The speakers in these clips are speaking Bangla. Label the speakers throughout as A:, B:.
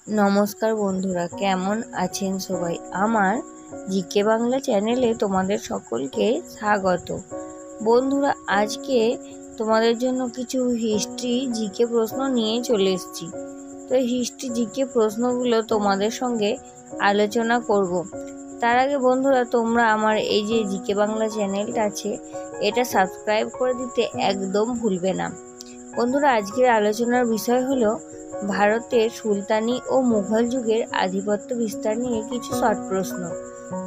A: নমস্কার বন্ধুরা, কেমন আছেন সবাই? আমার জিকে বাংলা চ্যানেলে তোমাদের সকলকে স্বাগত। বন্ধুরা, আজকে তোমাদের জন্য কিছু হিস্ট্রি জিকে প্রশ্ন নিয়ে চলে এসেছি। তো হিস্ট্রি জিকে প্রশ্নগুলো তোমাদের সঙ্গে আলোচনা করব। তার আগে বন্ধুরা, তোমরা আমার এই যে জিকে বাংলা চ্যানেলটা আছে, এটা সাবস্ক্রাইব করে দিতে একদম ভুলবে না। বন্ধুরা, আজকের আলোচনার বিষয় হলো ভারতের সুলতানি ও মুঘল যুগের আধিপত্য বিস্তার নিয়ে কিছু শর্ট প্রশ্ন।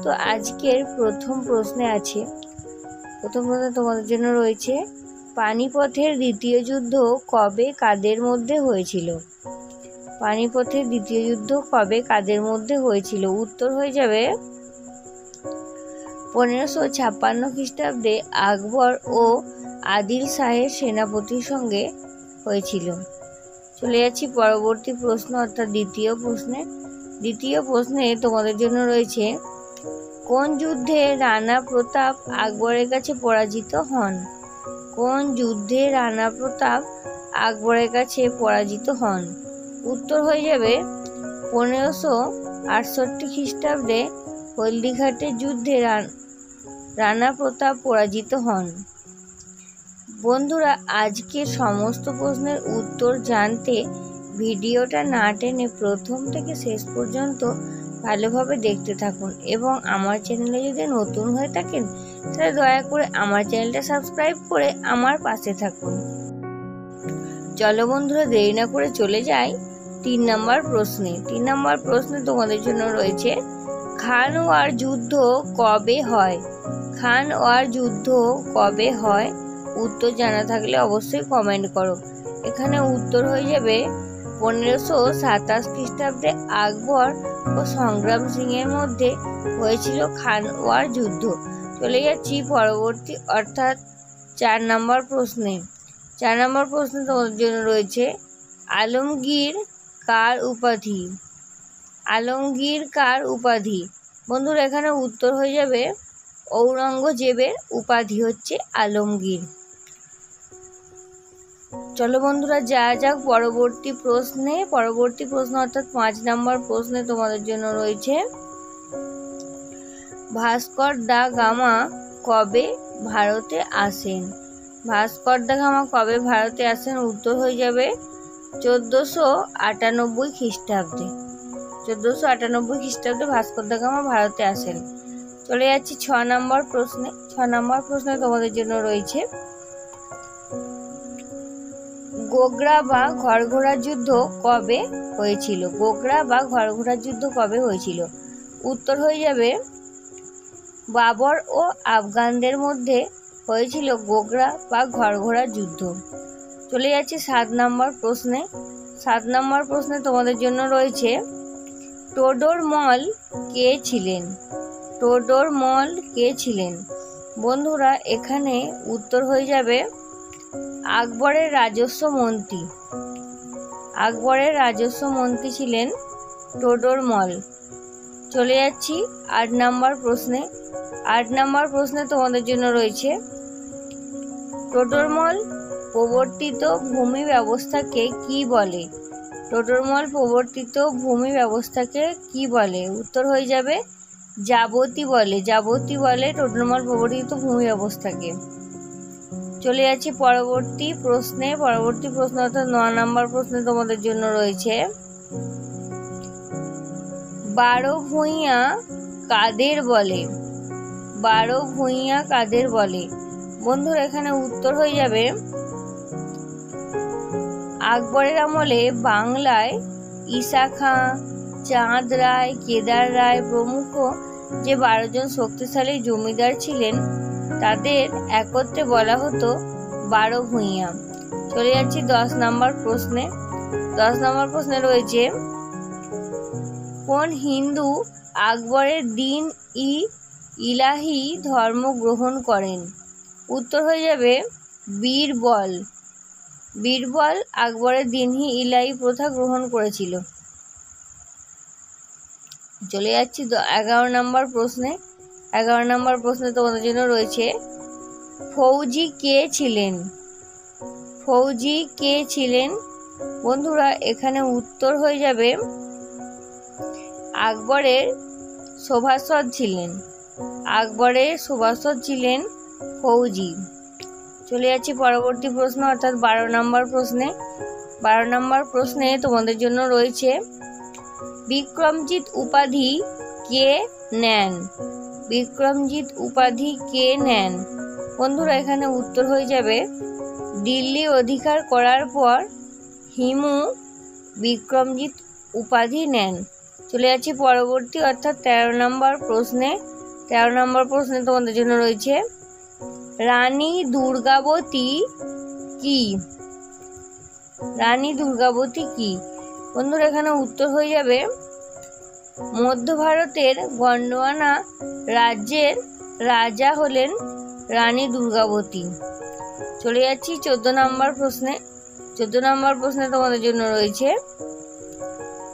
A: তো আজকের প্রথম প্রশ্নে তোমাদের জন্য রয়েছে, পানিপথের দ্বিতীয় যুদ্ধ কবে কাদের মধ্যে হয়েছিল? পানিপথের দ্বিতীয় যুদ্ধ কবে কাদের মধ্যে হয়েছিল? উত্তর হয়ে যাবে 1556 খ্রিস্টাব্দে আকবর ও আদিল শাহের সেনাপতির সঙ্গে হয়েছিল। চলে যাচ্ছি পরবর্তী প্রশ্ন, অর্থাৎ দ্বিতীয় প্রশ্নে তোমাদের জন্য রয়েছে, কোন যুদ্ধে রানা প্রতাপ আকবরের কাছে পরাজিত হন? কোন যুদ্ধে রানা প্রতাপ আকবরের কাছে পরাজিত হন? উত্তর হয়ে যাবে 1568 খ্রিস্টাব্দে হলদিঘাটের যুদ্ধে রানা প্রতাপ পরাজিত হন। বন্ধুরা, আজকে সমস্ত প্রশ্নের উত্তর জানতে ভিডিওটা না টেনে প্রথম থেকে শেষ পর্যন্ত ভালোভাবে দেখতে থাকুন, এবং আমার চ্যানেলে যদি নতুন হয়ে থাকেন তাহলে দয়া করে আমার চ্যানেলটা সাবস্ক্রাইব করে আমার পাশে থাকুন। চলো বন্ধুরা, দেরি না করে চলে যাই 3 নম্বর প্রশ্নে। 3 নম্বর প্রশ্নে তোমাদের জন্য রয়েছে, খানওয়ার যুদ্ধ কবে হয়? খানওয়ার যুদ্ধ কবে হয়? উত্তর জানা থাকলে অবশ্যই কমেন্ট করো। এখানে উত্তর হয়ে যাবে 1527 খ্রিস্টাব্দে আকবর ও সংগ্রাম সিং এর মধ্যে হয়েছিল খানওয়ার যুদ্ধ। চলে যাচ্ছি পরবর্তী, অর্থাৎ 4 নম্বর প্রশ্নে। 4 নম্বর প্রশ্নে তোমাদের জন্য রয়েছে, আলমগীর কার উপাধি? আলমগীর কার উপাধি? বন্ধুরা, এখানে উত্তর হয়ে যাবে ঔরঙ্গজেবের উপাধি হচ্ছে আলমগীর। চলো বন্ধুরা, যাক পরবর্তী প্রশ্ন অর্থাৎ 5 নম্বর প্রশ্নে তোমাদের জন্য রয়েছে, ভাস্কর দা গামা কবে ভারতে আসেন? ভাস্কর দা গামা কবে ভারতে আসেন? উত্তর হয়ে যাবে 1498 খ্রিস্টাব্দে। 1498 খ্রিস্টাব্দে ভাস্কর দা গামা ভারতে আসেন। চলে যাচ্ছি 6 নম্বর প্রশ্নে। 6 নম্বর প্রশ্নে তোমাদের জন্য রয়েছে, গোগরা বা ঘরঘোড়ার যুদ্ধ কবে হয়েছিল? গোগরা বা ঘরঘোড়ার যুদ্ধ কবে হয়েছিল? উত্তর হয়ে যাবে বাবর ও আফগানদের মধ্যে হয়েছিল গোগরা বা ঘরঘোড়ার যুদ্ধ। চলে যাচ্ছে 7 নম্বর প্রশ্নে। 7 নম্বর প্রশ্নে তোমাদের জন্য রয়েছে, টোডরমল কে ছিলেন? টোডরমল কে ছিলেন? বন্ধুরা, এখানে উত্তর হয়ে যাবে আকবরের রাজস্ব মন্ত্রী। আকবরের রাজস্ব মন্ত্রী ছিলেন টোডরমল। চলে যাচ্ছি 8 নম্বর প্রশ্নে। 8 নম্বর প্রশ্নে তোমাদের জন্য রয়েছে, টোডরমল প্রবর্তিত ভূমি ব্যবস্থাকে কি বলে? টোডরমল প্রবর্তিত ভূমি ব্যবস্থাকে কি বলে? উত্তর হয়ে যাবে যাবতী বলে। যাবতী বলে টোডরমল প্রবর্তিত ভূমি ব্যবস্থাকে। চলে যাচ্ছি পরবর্তী প্রশ্ন অর্থাৎ 9 নম্বর প্রশ্নে তোমাদের জন্য রয়েছে, 12 ভূঁইয়া কাদের বলে? 12 ভূঁইয়া কাদের বলে? বন্ধুরা, এখানে উত্তর হয়ে যাবে আকবরের আমলে বাংলায় ঈসা খাঁ, চাঁদ রায়, কেদার রায় প্রমুখ যে 12 জন শক্তিশালী জমিদার ছিলেন তাদের একত্রে বলা হতো 12 ভূঁইয়া। চলে যাচ্ছি 10 নম্বর প্রশ্নে। 10 নম্বর প্রশ্নে রয়েছে, কোন হিন্দু আকবরের দিন ইলাহি ধর্ম গ্রহণ করেন? উত্তর হয়ে যাবে বীরবল। বীরবল আকবরের দিনহি ইলাহি প্রথা গ্রহণ করেছিল। চলে যাচ্ছি 11 নম্বর প্রশ্নে। 11 নম্বর প্রশ্নে তোমাদের জন্য রয়েছে, ফৌজি কে ছিলেন? ফৌজি কে ছিলেন? বন্ধুরা, এখানে উত্তর হয়ে যাবে আকবরের সভাসদ ছিলেন? আকবরের সভাসদ ছিলেন ফৌজি। চলে যাচ্ছি পরবর্তী প্রশ্ন অর্থাৎ 12 নম্বর প্রশ্নে। 12 নম্বর প্রশ্নে তোমাদের জন্য রয়েছে বিক্রমজিৎ উপাধি কে নেন? বিক্রমজিৎ উপাধি কে নেন? বন্ধুরা এখানে উত্তর হয়ে যাবে দিল্লি অধিকার করার পর হিমু বিক্রমজিৎ উপাধি নেন। চলে যাচ্ছি পরবর্তী অর্থাৎ 13 নম্বর প্রশ্নে। 13 নম্বর প্রশ্নে তোমাদের জন্য রয়েছে রানী দুর্গাবতী কি? রানী দুর্গাবতী কি? বন্ধুরা এখানে উত্তর হয়ে যাবে মধ্য ভারতের গন্ডোয়ানা রাজ্যের রাজা হলেন রানী দুর্গাবতী। চলে যাচ্ছি 14 নম্বর প্রশ্নে। 14 নম্বর প্রশ্নে তোমাদের জন্য রয়েছে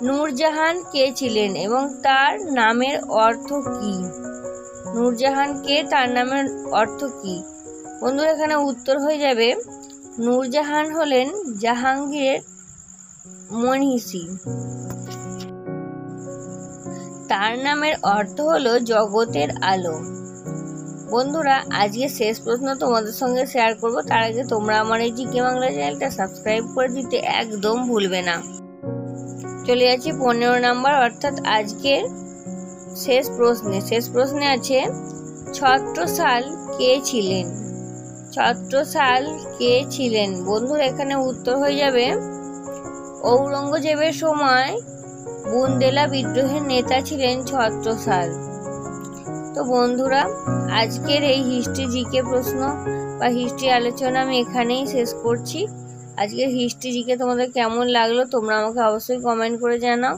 A: নূরজাহান কে ছিলেন এবং তার নামের অর্থ কি? নূরজাহান কে, তার নামের অর্থ কি? বন্ধুরা এখানে উত্তর হয়ে যাবে নূরজাহান হলেন জাহাঙ্গীরের মনীষী। তার নামের অর্থ হলো জগতের আলো। বন্ধুরা আজকে শেষ প্রশ্ন তোমাদের সঙ্গে শেয়ার করব, তার আগে তোমরা আমার এই জিকে বাংলা চ্যানেলটা সাবস্ক্রাইব করে দিতে একদম ভুলবে না। চলে যাচ্ছি 15 নম্বর অর্থাৎ আজকের শেষ প্রশ্নে। শেষ প্রশ্নে আছে ছত্রসাল কে ছিলেন? ছত্রসাল কে ছিলেন? বন্ধুরা এখানে উত্তর হয়ে যাবে ঔরঙ্গজেবের সময় বুন্দেলা বিদ্রোহের নেতা ছিলেন ছত্রসাল। তো বন্ধুরা আজকের এই হিস্ট্রি জিকে প্রশ্ন বা হিস্ট্রি আলোচনা আমি এখানেই শেষ করছি। আজকের হিস্ট্রি জিকে তোমাদের কেমন লাগলো তোমরা আমাকে অবশ্যই কমেন্ট করে জানাও।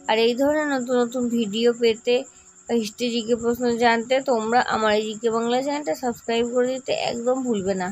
A: আর এই ধরনের নতুন নতুন ভিডিও পেতে বা হিস্ট্রি জিকে প্রশ্ন জানতে তোমরা আমার এই জিকে বাংলা চ্যানেলটা সাবস্ক্রাইব করে দিতে একদম ভুলবে না।